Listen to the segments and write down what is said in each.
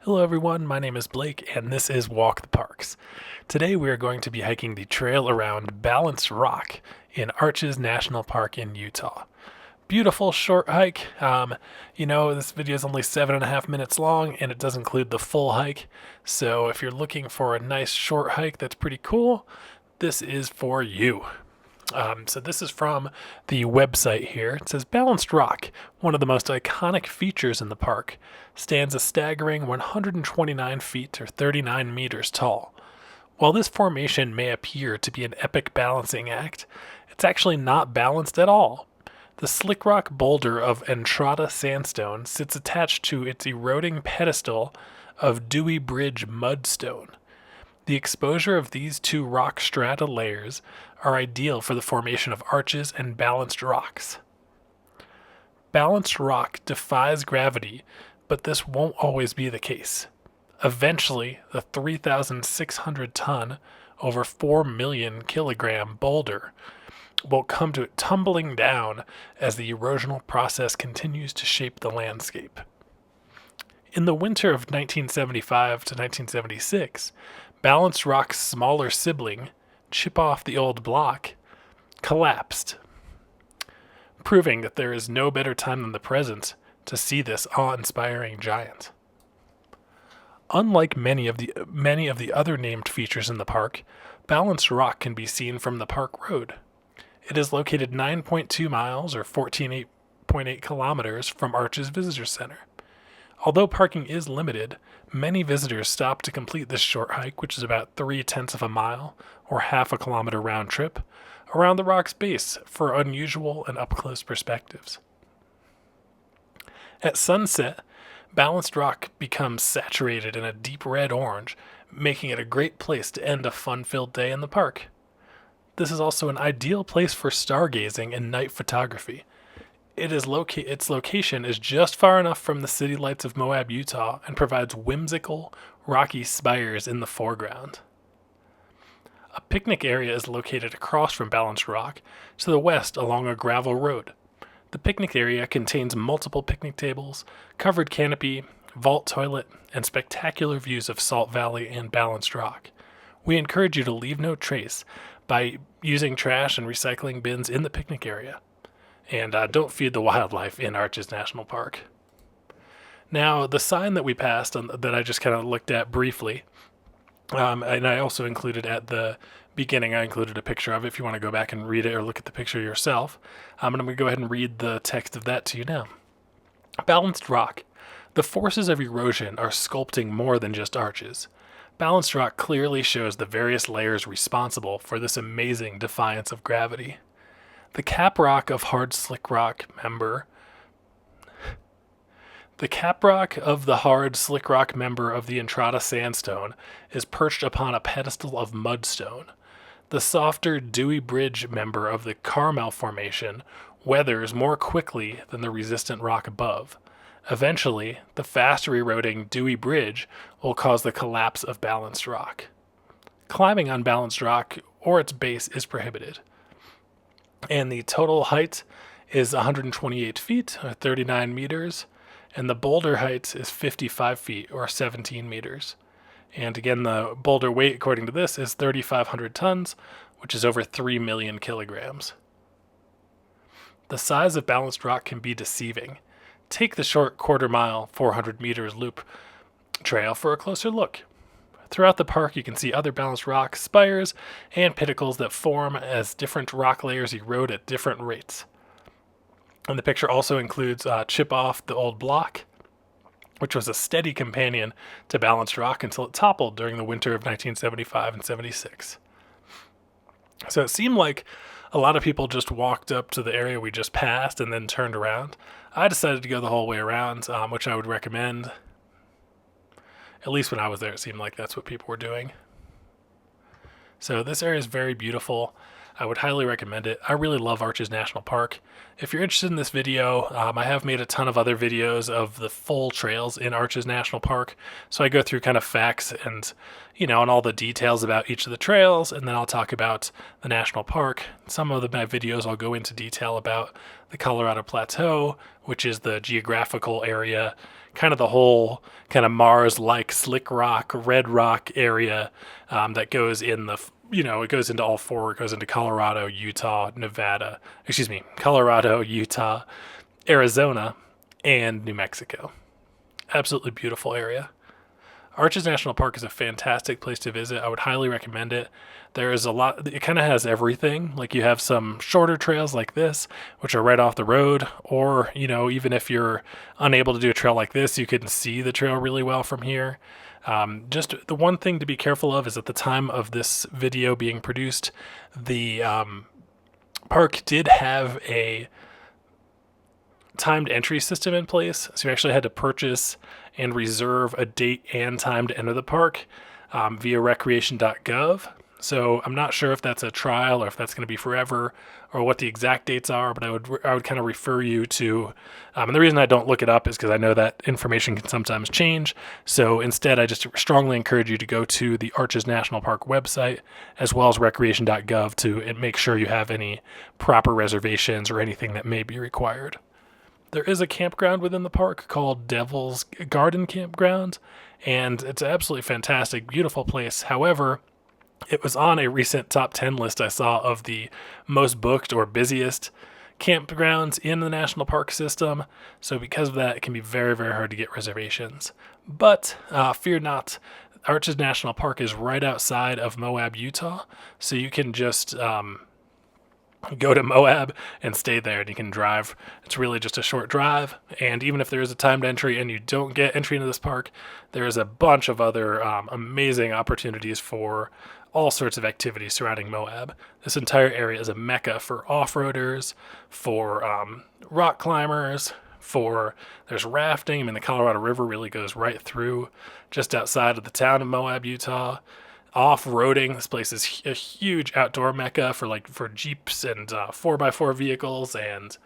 Hello everyone, my name is Blake and this is Walk the Parks. Today we are going to be hiking the trail around Balanced Rock in Arches National Park in Utah. Beautiful short hike. This video is only 7.5 minutes long and it does include the full hike. So if you're looking for a nice short hike that's pretty cool, this is for you. So this is from the website here. It says Balanced Rock, one of the most iconic features in the park, stands a staggering 129 feet or 39 meters tall. While this formation may appear to be an epic balancing act, it's actually not balanced at all. The slick rock boulder of Entrada sandstone sits attached to its eroding pedestal of Dewey Bridge mudstone. The exposure of these two rock strata layers are ideal for the formation of arches and balanced rocks. Balanced rock defies gravity, but this won't always be the case. Eventually, the 3,600 ton, over 4 million kilogram boulder will come to it tumbling down as the erosional process continues to shape the landscape. In the winter of 1975 to 1976, Balanced Rock's smaller sibling, Chip Off the Old Block, collapsed, proving that there is no better time than the present to see this awe-inspiring giant. Unlike many of the other named features in the park, Balanced Rock can be seen from the park road. It is located 9.2 miles or 14.8 kilometers from Arches Visitor Center. Although parking is limited, many visitors stop to complete this short hike, which is about 0.3 of a mile or half a kilometer round trip, around the rock's base for unusual and up-close perspectives. At sunset, Balanced Rock becomes saturated in a deep red-orange, making it a great place to end a fun-filled day in the park. This is also an ideal place for stargazing and night photography. Its location is just far enough from the city lights of Moab, Utah, and provides whimsical, rocky spires in the foreground. A picnic area is located across from Balanced Rock to the west along a gravel road. The picnic area contains multiple picnic tables, covered canopy, vault toilet, and spectacular views of Salt Valley and Balanced Rock. We encourage you to leave no trace by using trash and recycling bins in the picnic area. And don't feed the wildlife in Arches National Park. Now, the sign that we passed that I just kind of looked at briefly, and I also included at the beginning, I included a picture of it if you want to go back and read it or look at the picture yourself. And I'm going to go ahead and read the text of that to you now. Balanced Rock. The forces of erosion are sculpting more than just arches. Balanced Rock clearly shows the various layers responsible for this amazing defiance of gravity. The caprock of the hard slick rock member of the Entrada sandstone is perched upon a pedestal of mudstone. The softer Dewey Bridge member of the Carmel formation weathers more quickly than the resistant rock above. Eventually, the faster eroding Dewey Bridge will cause the collapse of Balanced Rock. Climbing on Balanced Rock or its base is prohibited. And the total height is 128 feet, or 39 meters, and the boulder height is 55 feet, or 17 meters. And again, the boulder weight, according to this, is 3,500 tons, which is over 3 million kilograms. The size of Balanced Rock can be deceiving. Take the short quarter-mile, 400 meters loop trail for a closer look. Throughout the park, you can see other Balanced Rock spires and pinnacles that form as different rock layers erode at different rates. And the picture also includes Chip Off the Old Block, which was a steady companion to Balanced Rock until it toppled during the winter of 1975 and 76. So it seemed like a lot of people just walked up to the area we just passed and then turned around. I decided to go the whole way around, which I would recommend. At least when I was there, it seemed like that's what people were doing. So this area is very beautiful. I would highly recommend it. I really love Arches National Park. If you're interested in this video, I have made a ton of other videos of the full trails in Arches National Park. So I go through kind of facts and all the details about each of the trails, and then I'll talk about the national park. Some of my videos I'll go into detail about the Colorado Plateau, which is the geographical area kind of the whole kind of Mars-like slick rock, red rock area that goes in the, it goes into all four. It goes into Colorado, Utah, Colorado, Utah, Arizona, and New Mexico. Absolutely beautiful area. Arches National Park is a fantastic place to visit. I would highly recommend it. There is a lot, it kind of has everything. Like you have some shorter trails like this, which are right off the road, or, even if you're unable to do a trail like this, you can see the trail really well from here. Just the one thing to be careful of is at the time of this video being produced, the park did have a timed entry system in place. So you actually had to purchase and reserve a date and time to enter the park via recreation.gov. So I'm not sure if that's a trial or if that's going to be forever or what the exact dates are, but I would kind of refer you to, and the reason I don't look it up is because I know that information can sometimes change. So instead, I just strongly encourage you to go to the Arches National Park website as well as recreation.gov to make sure you have any proper reservations or anything that may be required. There is a campground within the park called Devil's Garden Campground, and it's an absolutely fantastic, beautiful place. However, it was on a recent top 10 list I saw of the most booked or busiest campgrounds in the national park system. So because of that, it can be very, very hard to get reservations. But fear not, Arches National Park is right outside of Moab, Utah. So you can just go to Moab and stay there, and you can drive. It's really just a short drive, and even if there is a timed entry and you don't get entry into this park, there is a bunch of other amazing opportunities for all sorts of activities surrounding Moab. This entire area is a mecca for off-roaders, for rock climbers, there's rafting. I mean, the Colorado River really goes right through just outside of the town of Moab, Utah. Off-roading, this place is a huge outdoor mecca for Jeeps and 4x4 vehicles and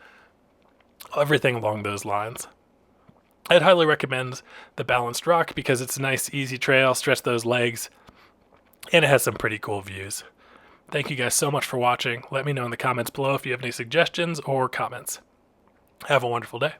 everything along those lines. I'd highly recommend the Balanced Rock because it's a nice, easy trail, stretch those legs, and it has some pretty cool views. Thank you guys so much for watching. Let me know in the comments below if you have any suggestions or comments. Have a wonderful day.